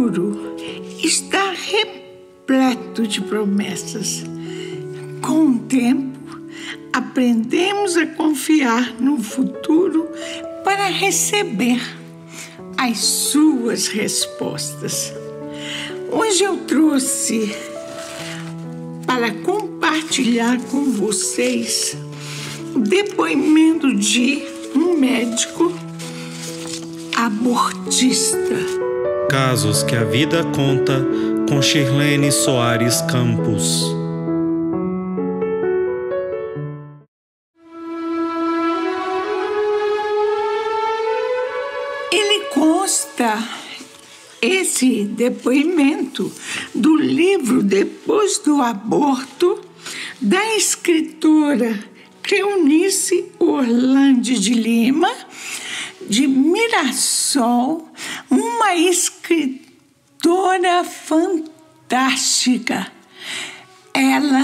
futuro está repleto de promessas. Com o tempo, aprendemos a confiar no futuro para receber as suas respostas. Hoje eu trouxe para compartilhar com vocês o depoimento de um médico abortista. Casos que a vida conta, com Shirlene Soares Campos. Ele consta, esse depoimento, do livro Depois do Aborto, da escritora Cleonice Orlandi de Lima, de Mirassol, uma escritora fantástica. Ela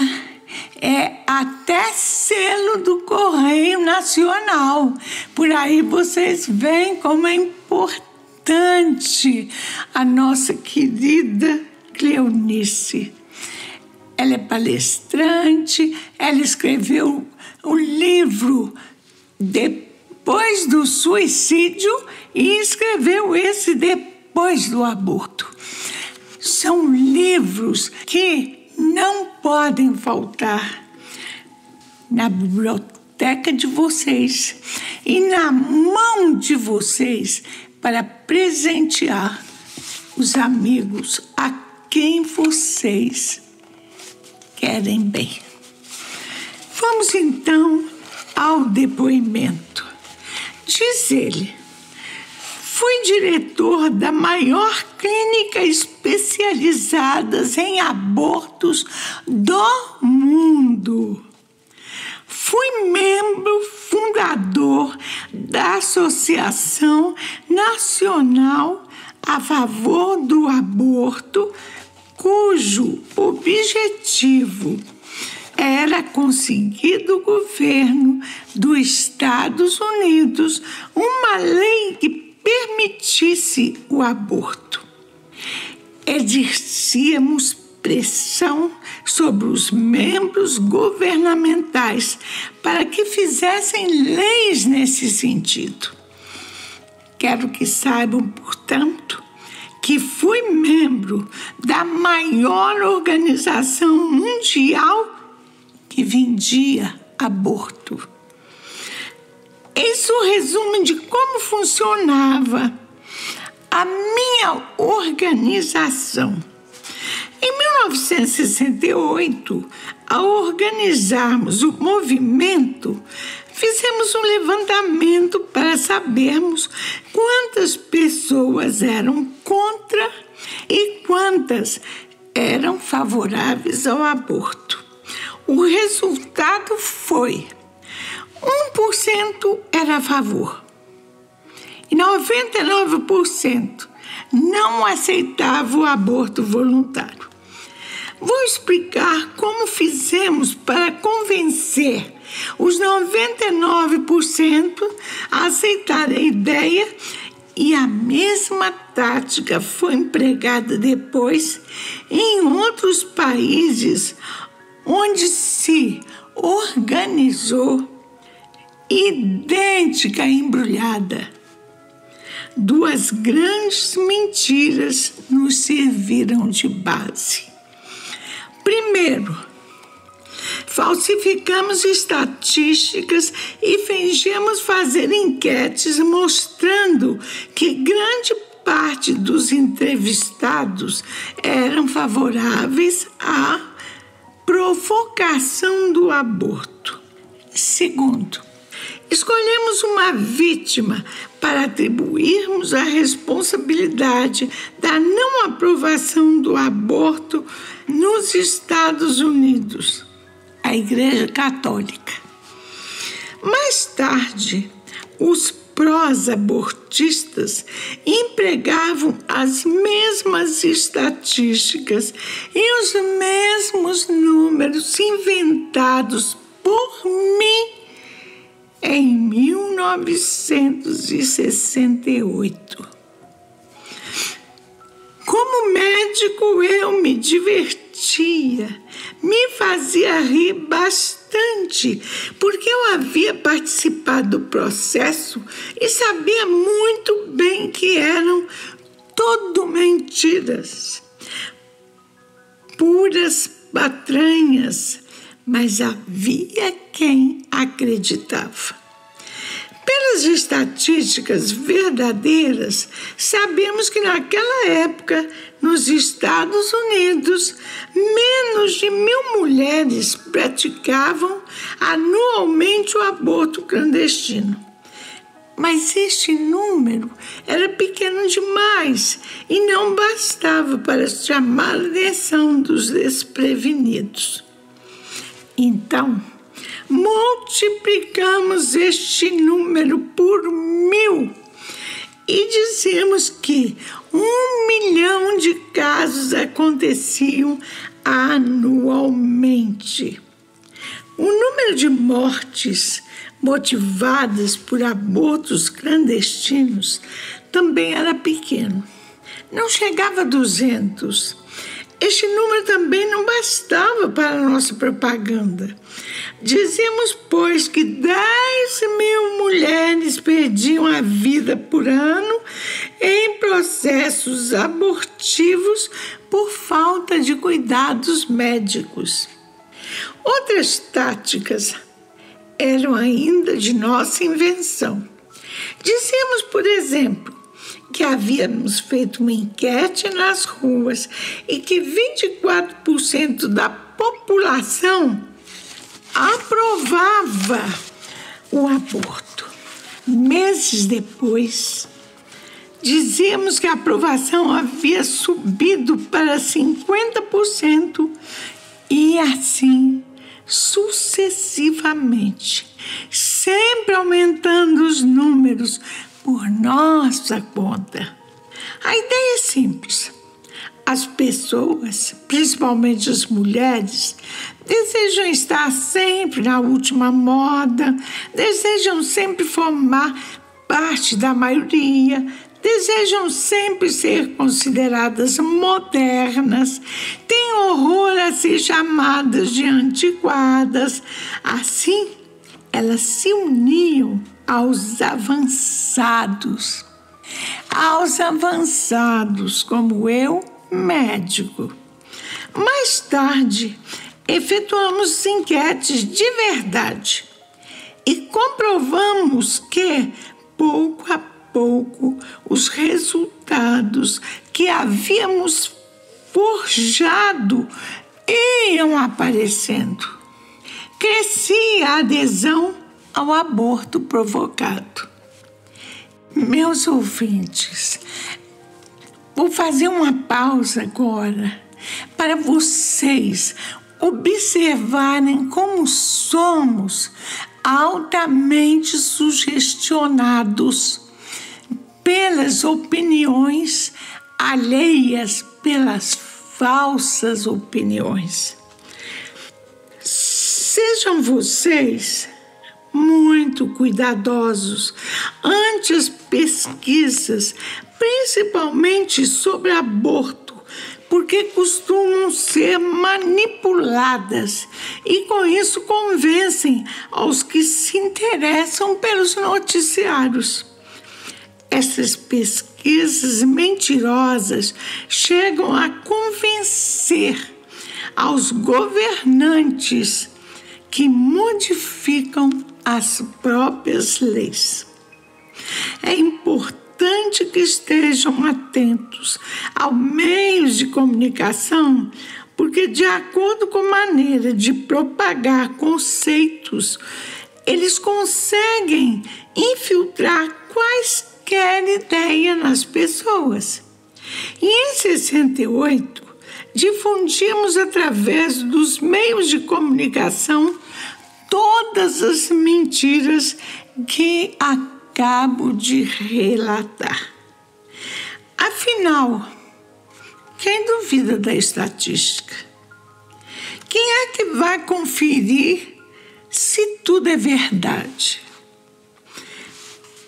é até selo do Correio Nacional. Por aí vocês veem como é importante a nossa querida Cleonice. Ela é palestrante, ela escreveu o livro Depois do Suicídio e escreveu esse Depois do Aborto. São livros que não podem faltar na biblioteca de vocês e na mão de vocês para presentear os amigos a quem vocês querem bem. Vamos então ao depoimento. Diz ele: fui diretor da maior clínica especializada em abortos do mundo. Fui membro fundador da Associação Nacional a Favor do Aborto, cujo objetivo era conseguir do governo dos Estados Unidos uma lei que permitisse o aborto. Exercíamos pressão sobre os membros governamentais para que fizessem leis nesse sentido. Quero que saibam, portanto, que fui membro da maior organização mundial que vendia aborto. Isso resume de como funcionava a minha organização. Em 1968, ao organizarmos o movimento, fizemos um levantamento para sabermos quantas pessoas eram contra e quantas eram favoráveis ao aborto. O resultado foi: 1% era a favor e 99% não aceitava o aborto voluntário. Vou explicar como fizemos para convencer os 99% a aceitar a ideia, e a mesma tática foi empregada depois em outros países onde se organizou idêntica embrulhada. Duas grandes mentiras nos serviram de base. Primeiro, falsificamos estatísticas e fingimos fazer enquetes mostrando que grande parte dos entrevistados eram favoráveis à provocação do aborto. Segundo, escolhemos uma vítima para atribuirmos a responsabilidade da não aprovação do aborto nos Estados Unidos, a Igreja Católica. Mais tarde, os pró-abortistas empregavam as mesmas estatísticas e os mesmos números inventados por mim em 1968. Como Como médico, eu me divertia, me fazia rir bastante, porque eu havia participado do processo e sabia muito bem que eram tudo mentiras, puras patranhas, mas havia quem acreditava. Pelas estatísticas verdadeiras, sabemos que naquela época, nos Estados Unidos, menos de 1.000 mulheres praticavam anualmente o aborto clandestino. Mas este número era pequeno demais e não bastava para chamar a atenção dos desprevenidos. Então, multiplicamos este número por 1.000 e dizemos que 1 milhão de casos aconteciam anualmente. O número de mortes motivadas por abortos clandestinos também era pequeno. Não chegava a 200. Este número também não bastava para a nossa propaganda. Dizemos, pois, que 10.000 mulheres perdiam a vida por ano em processos abortivos por falta de cuidados médicos. Outras táticas eram ainda de nossa invenção. Dizemos, por exemplo, que havíamos feito uma enquete nas ruas e que 24% da população aprovava o aborto. Meses depois, dizíamos que a aprovação havia subido para 50% e assim sucessivamente, sempre aumentando os números por nossa conta. A ideia é simples. As pessoas, principalmente as mulheres, desejam estar sempre na última moda, desejam sempre formar parte da maioria, desejam sempre ser consideradas modernas, têm horror a ser chamadas de antiquadas. Assim, elas se uniam aos avançados como eu, médico. Mais tarde, efetuamos enquetes de verdade e comprovamos que, pouco a pouco, os resultados que havíamos forjado iam aparecendo. Crescia a adesão ao aborto provocado. Meus ouvintes, vou fazer uma pausa agora para vocês observarem como somos altamente sugestionados pelas opiniões alheias, pelas falsas opiniões. Sejam vocês muito cuidadosos ante as pesquisas, principalmente sobre aborto, porque costumam ser manipuladas e com isso convencem aos que se interessam pelos noticiários. Essas pesquisas mentirosas chegam a convencer aos governantes que modificam as próprias leis. É importante que estejam atentos aos meios de comunicação, porque, de acordo com a maneira de propagar conceitos, eles conseguem infiltrar quaisquer ideia nas pessoas. E em 68, difundimos através dos meios de comunicação todas as mentiras que acabo de relatar. Afinal, quem duvida da estatística? Quem é que vai conferir se tudo é verdade?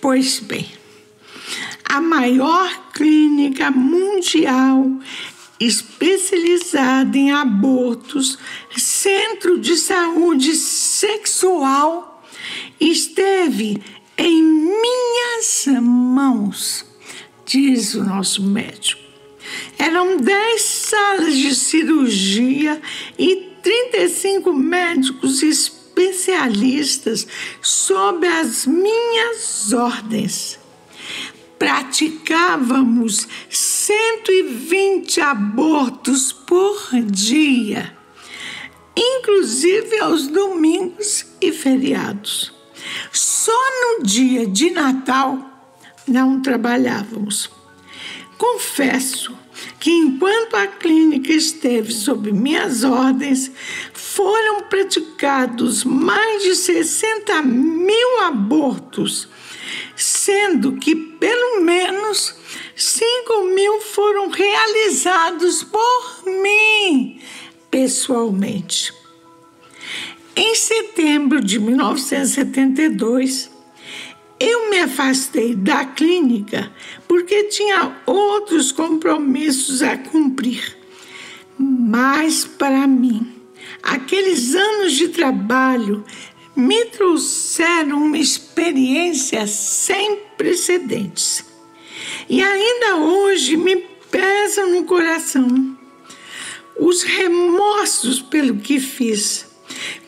Pois bem, a maior clínica mundial especializada em abortos, centro de saúde sexual, esteve em minhas mãos, diz o nosso médico. Eram 10 salas de cirurgia e 35 médicos especialistas sob as minhas ordens. Praticávamos 120 abortos por dia, inclusive aos domingos e feriados. Só no dia de Natal não trabalhávamos. Confesso que enquanto a clínica esteve sob minhas ordens, foram praticados mais de 60 mil abortos, sendo que pelo menos 5 mil foram realizados por mim, pessoalmente. Em setembro de 1972, eu me afastei da clínica porque tinha outros compromissos a cumprir. Mas, para mim, aqueles anos de trabalho me trouxeram uma experiência sem precedentes. E ainda hoje me pesam no coração os remorsos pelo que fiz,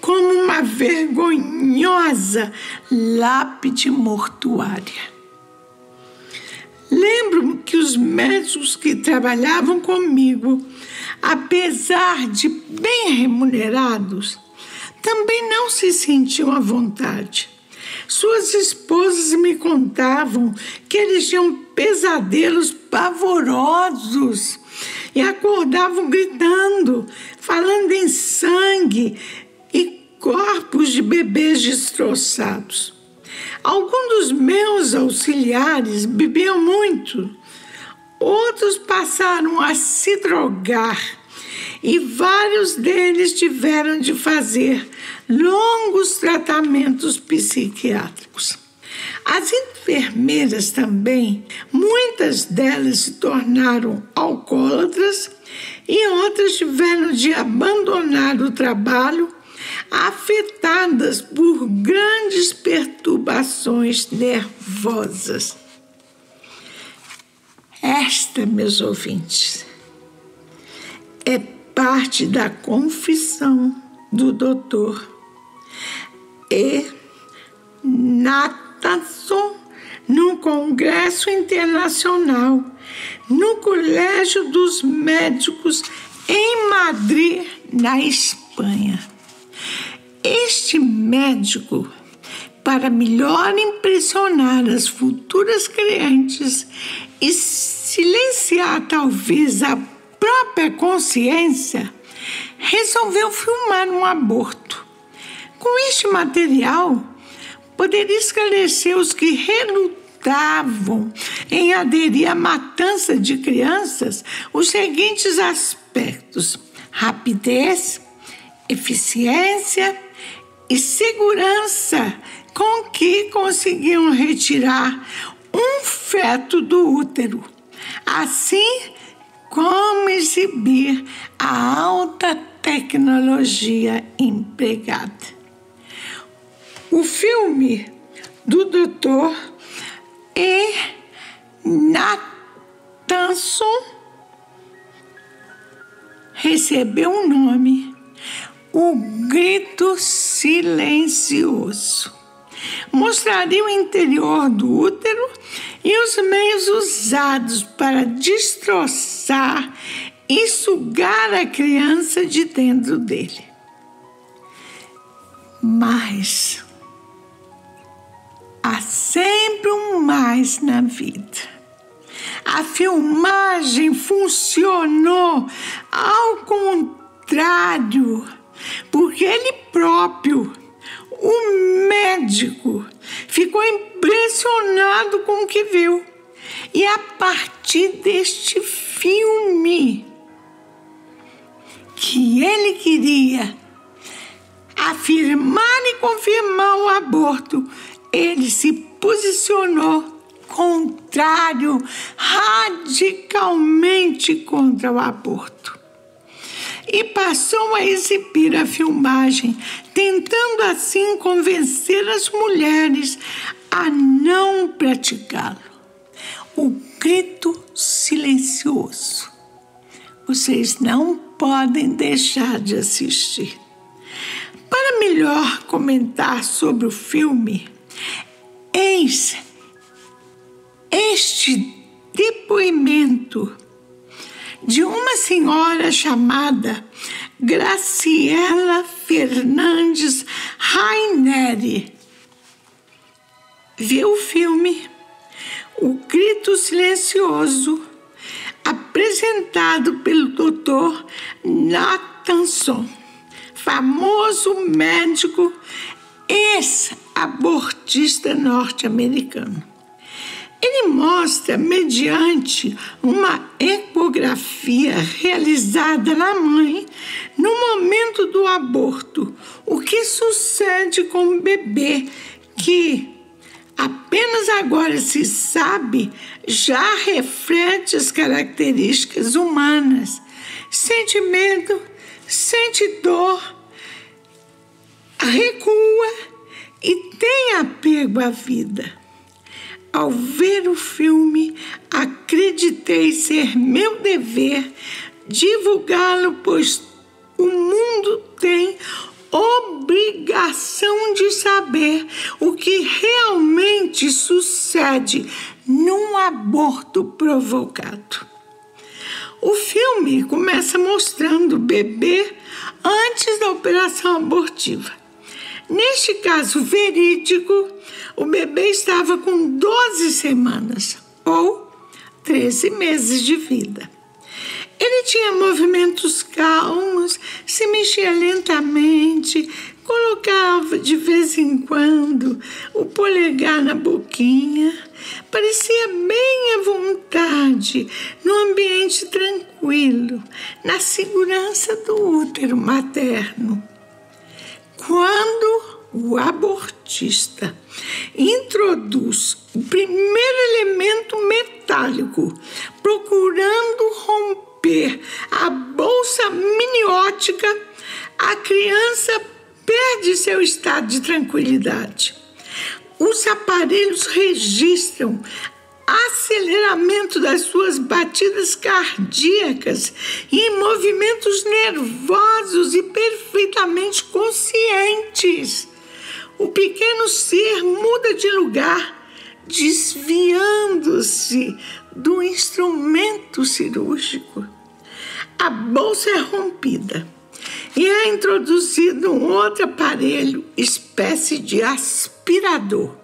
como uma vergonhosa lápide mortuária. Lembro-me que os médicos que trabalhavam comigo, apesar de bem remunerados, também não se sentiam à vontade. Suas esposas me contavam que eles tinham pesadelos pavorosos e acordavam gritando, falando em sangue e corpos de bebês destroçados. Alguns dos meus auxiliares bebiam muito, outros passaram a se drogar e vários deles tiveram de fazer longos tratamentos psiquiátricos. As enfermeiras também, muitas delas se tornaram alcoólatras e outras tiveram de abandonar o trabalho, afetadas por grandes perturbações nervosas. Esta, meus ouvintes, é parte da confissão do Dr. E. Nathanson no Congresso Internacional, no Colégio dos Médicos em Madrid, na Espanha. Este médico, para melhor impressionar as futuras clientes e silenciar talvez a própria consciência, resolveu filmar um aborto. Com este material, poderia esclarecer os que relutavam em aderir à matança de crianças os seguintes aspectos: rapidez, eficiência e segurança com que conseguiam retirar um feto do útero, assim como exibir a alta tecnologia empregada. O filme do Dr. E. Nathanson recebeu um nome: O Grito Silencioso. Mostraria o interior do útero e os meios usados para destroçar e sugar a criança de dentro dele. Mas há sempre um mais na vida. A filmagem funcionou ao contrário, porque ele próprio, o médico, ficou impressionado com o que viu. E a partir deste filme, que ele queria afirmar e confirmar o aborto, ele se posicionou contrário, radicalmente contra o aborto. E passou a exibir a filmagem, tentando assim convencer as mulheres a não praticá-lo. O grito silencioso. Vocês não podem deixar de assistir. Para melhor comentar sobre o filme, eis este depoimento de uma senhora chamada Graciela Fernandes Raineri. Viu o filme O Grito Silencioso, apresentado pelo Dr. Nathanson, famoso médico ex-abortista norte-americano. Ele mostra, mediante uma ecografia realizada na mãe, no momento do aborto, o que sucede com o bebê que, apenas agora se sabe, já reflete as características humanas. Sente medo, sente dor, recua e tem apego à vida. Ao ver o filme, acreditei ser meu dever divulgá-lo, pois o mundo tem obrigação de saber o que realmente sucede num aborto provocado. O filme começa mostrando o bebê antes da operação abortiva. Neste caso verídico, o bebê estava com 12 semanas, ou 13 meses de vida. Ele tinha movimentos calmos, se mexia lentamente, colocava de vez em quando o polegar na boquinha, parecia bem à vontade, num ambiente tranquilo, na segurança do útero materno. Quando o abortista introduz o primeiro elemento metálico, procurando romper a bolsa miniótica, a criança perde seu estado de tranquilidade. Os aparelhos registram aceleramento das suas batidas cardíacas e movimentos nervosos e perfeitamente conscientes. O pequeno ser muda de lugar, desviando-se do instrumento cirúrgico. A bolsa é rompida e é introduzido um outro aparelho, espécie de aspirador.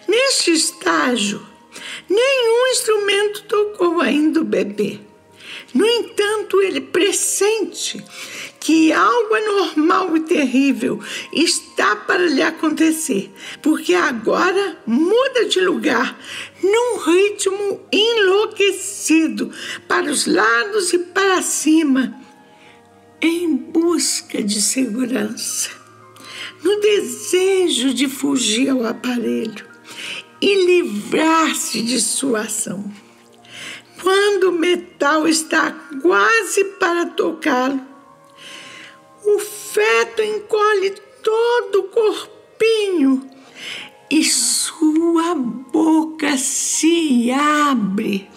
Neste estágio, nenhum instrumento tocou ainda o bebê. No entanto, ele pressente que algo anormal e terrível está para lhe acontecer, porque agora muda de lugar num ritmo enlouquecido, para os lados e para cima, em busca de segurança, no desejo de fugir ao aparelho e livrar-se de sua ação. Quando o metal está quase para tocá-lo, o feto encolhe todo o corpinho e sua boca se abre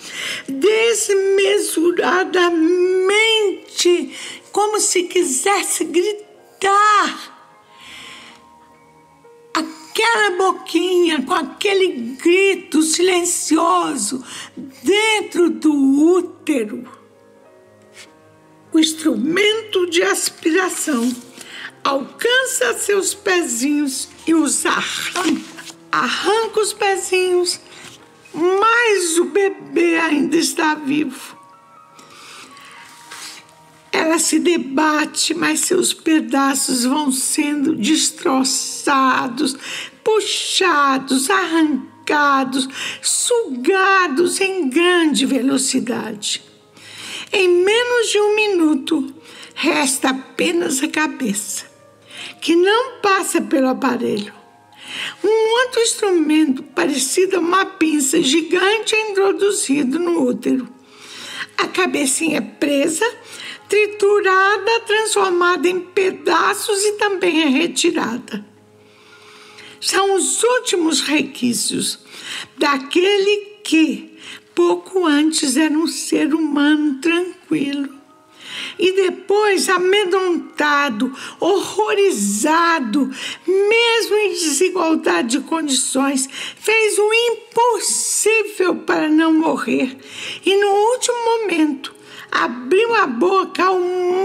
desmesuradamente, como se quisesse gritar. Aquela boquinha com aquele grito silencioso dentro do útero. O instrumento de aspiração alcança seus pezinhos e os arranca. Arranca os pezinhos, mas o bebê ainda está vivo. Ela se debate, mas seus pedaços vão sendo destroçados, puxados, arrancados, sugados em grande velocidade. Em menos de 1 minuto, resta apenas a cabeça, que não passa pelo aparelho. Um outro instrumento parecido a uma pinça gigante é introduzido no útero. A cabecinha é presa, triturada, transformada em pedaços e também é retirada. São os últimos requisitos daquele que, pouco antes, era um ser humano tranquilo. E depois, amedrontado, horrorizado, mesmo em desigualdade de condições, fez o impossível para não morrer. E no último momento, abriu a boca ao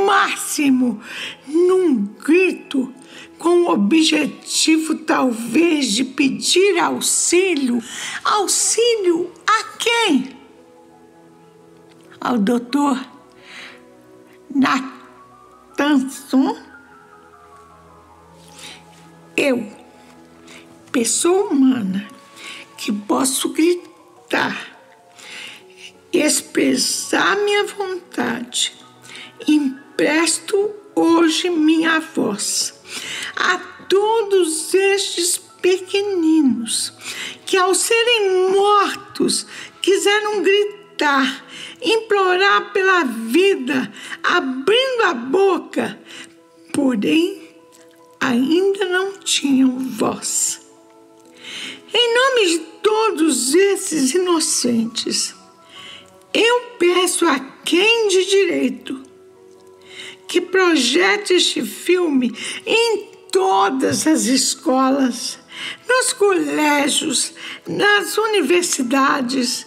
máximo, num grito, com o objetivo, talvez, de pedir auxílio. Auxílio a quem? Ao doutor Nathanson. Eu, pessoa humana, que posso gritar, expressar minha vontade, empresto hoje minha voz a todos estes pequeninos que, ao serem mortos, quiseram gritar, implorar pela vida, abrindo a boca, porém ainda não tinham voz. Em nome de todos esses inocentes, eu peço a quem de direito que projete este filme em todas as escolas, nos colégios, nas universidades,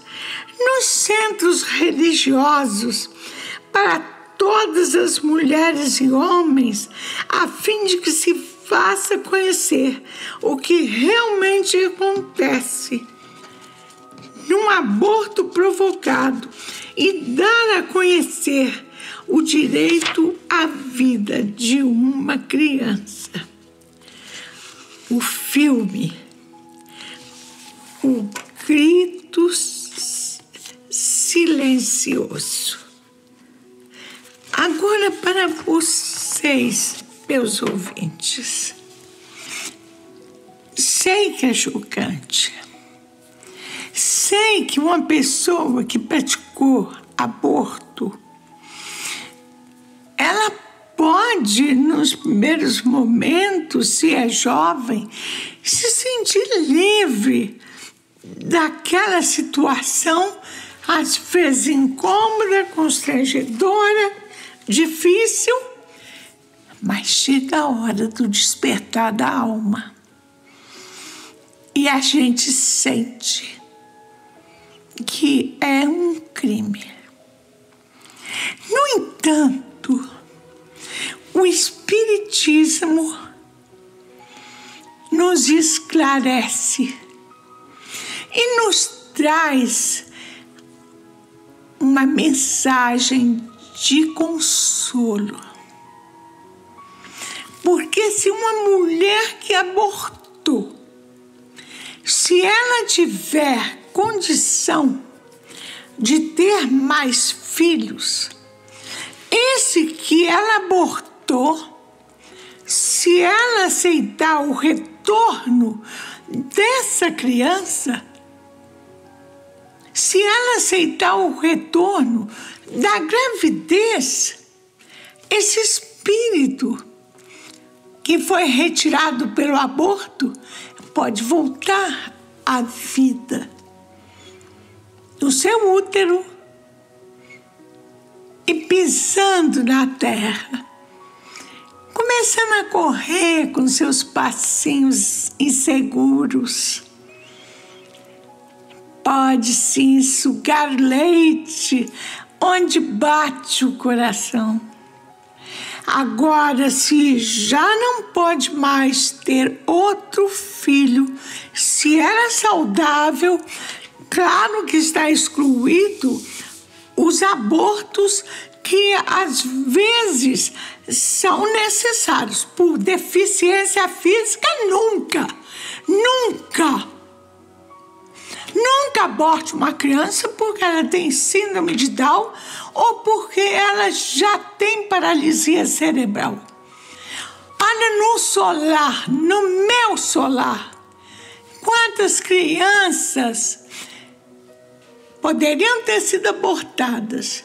nos centros religiosos, para todas as mulheres e homens, a fim de que se faça conhecer o que realmente acontece num aborto provocado e dar a conhecer o direito à vida de uma criança. O filme, O Grito Silencioso. Agora, para vocês, meus ouvintes, sei que é chocante. Sei que uma pessoa que praticou aborto, ela pode, nos primeiros momentos, se é jovem, se sentir livre daquela situação, às vezes incômoda, constrangedora, difícil, mas chega a hora do despertar da alma. E a gente sente que é um crime. No entanto, o Espiritismo nos esclarece e nos traz uma mensagem de consolo. Porque se uma mulher que abortou, se ela tiver condição de ter mais filhos, esse que ela abortou, se ela aceitar o retorno dessa criança, se ela aceitar o retorno da gravidez, esse espírito que foi retirado pelo aborto pode voltar à vida no seu útero e pisando na terra, começando a correr com seus passinhos inseguros. Pode sim sugar leite onde bate o coração. Agora, se já não pode mais ter outro filho, se era saudável, claro que está excluído os abortos que às vezes são necessários. Por deficiência física, nunca aborte uma criança porque ela tem síndrome de Down ou porque ela já tem paralisia cerebral. Olha, no solar, no meu solar, Quantas crianças poderiam ter sido abortadas?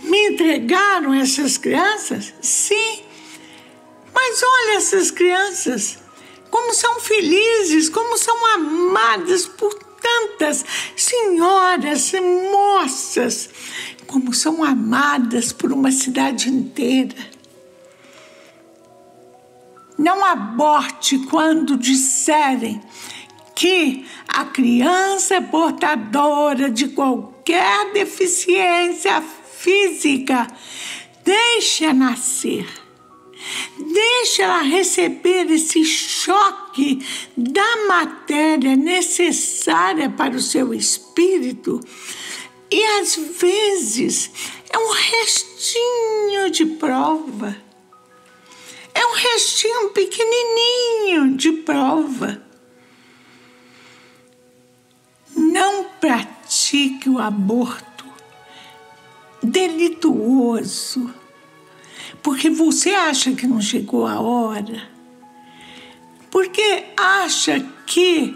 Me entregaram essas crianças? Sim. Mas olha essas crianças, como são felizes, como são amadas por tantas senhoras e moças, como são amadas por uma cidade inteira. Não aborte quando disserem que a criança é portadora de qualquer deficiência física. Deixe-a nascer. Deixe ela receber esse choque da matéria necessária para o seu espírito. E às vezes é um restinho de prova. É um restinho pequenininho de prova. Não pratique o aborto delituoso, porque você acha que não chegou a hora, porque acha que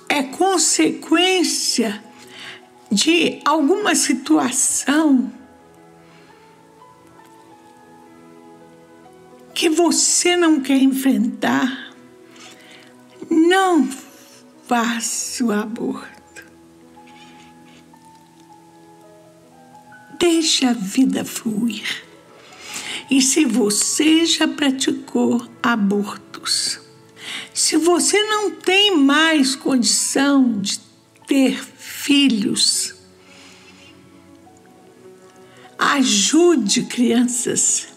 é consequência de alguma situação que você não quer enfrentar. Não faça o aborto. Deixe a vida fluir. E se você já praticou abortos, se você não tem mais condição de ter filhos, ajude crianças,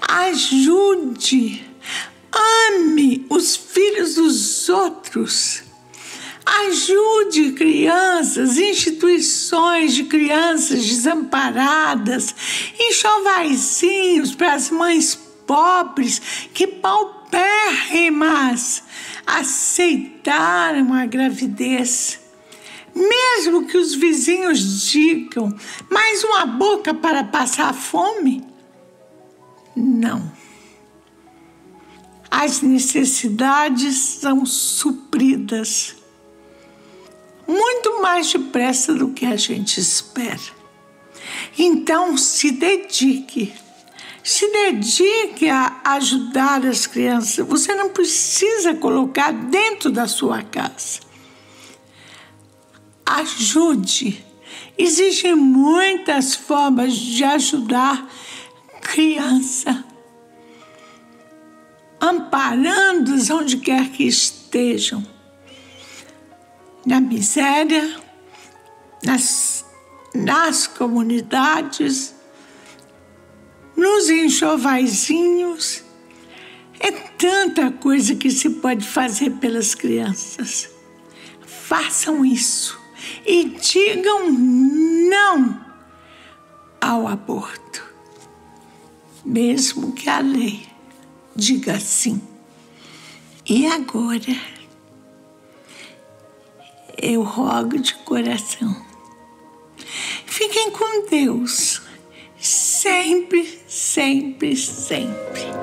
ajude, ame os filhos dos outros, ajude crianças, instituições de crianças desamparadas, enxovaizinhos para as mães pobres que paupérrimas aceitaram a gravidez. Mesmo que os vizinhos digam, mais uma boca para passar fome? Não. As necessidades são supridas muito mais depressa do que a gente espera. Então, se dedique a ajudar as crianças. Você não precisa colocar dentro da sua casa. Ajude. Existem muitas formas de ajudar criança, amparando-os onde quer que estejam. Na miséria, nas comunidades, nos enxovaizinhos. É tanta coisa que se pode fazer pelas crianças. Façam isso e digam não ao aborto, mesmo que a lei diga sim. E agora, eu rogo de coração, fiquem com Deus, sempre, sempre, sempre.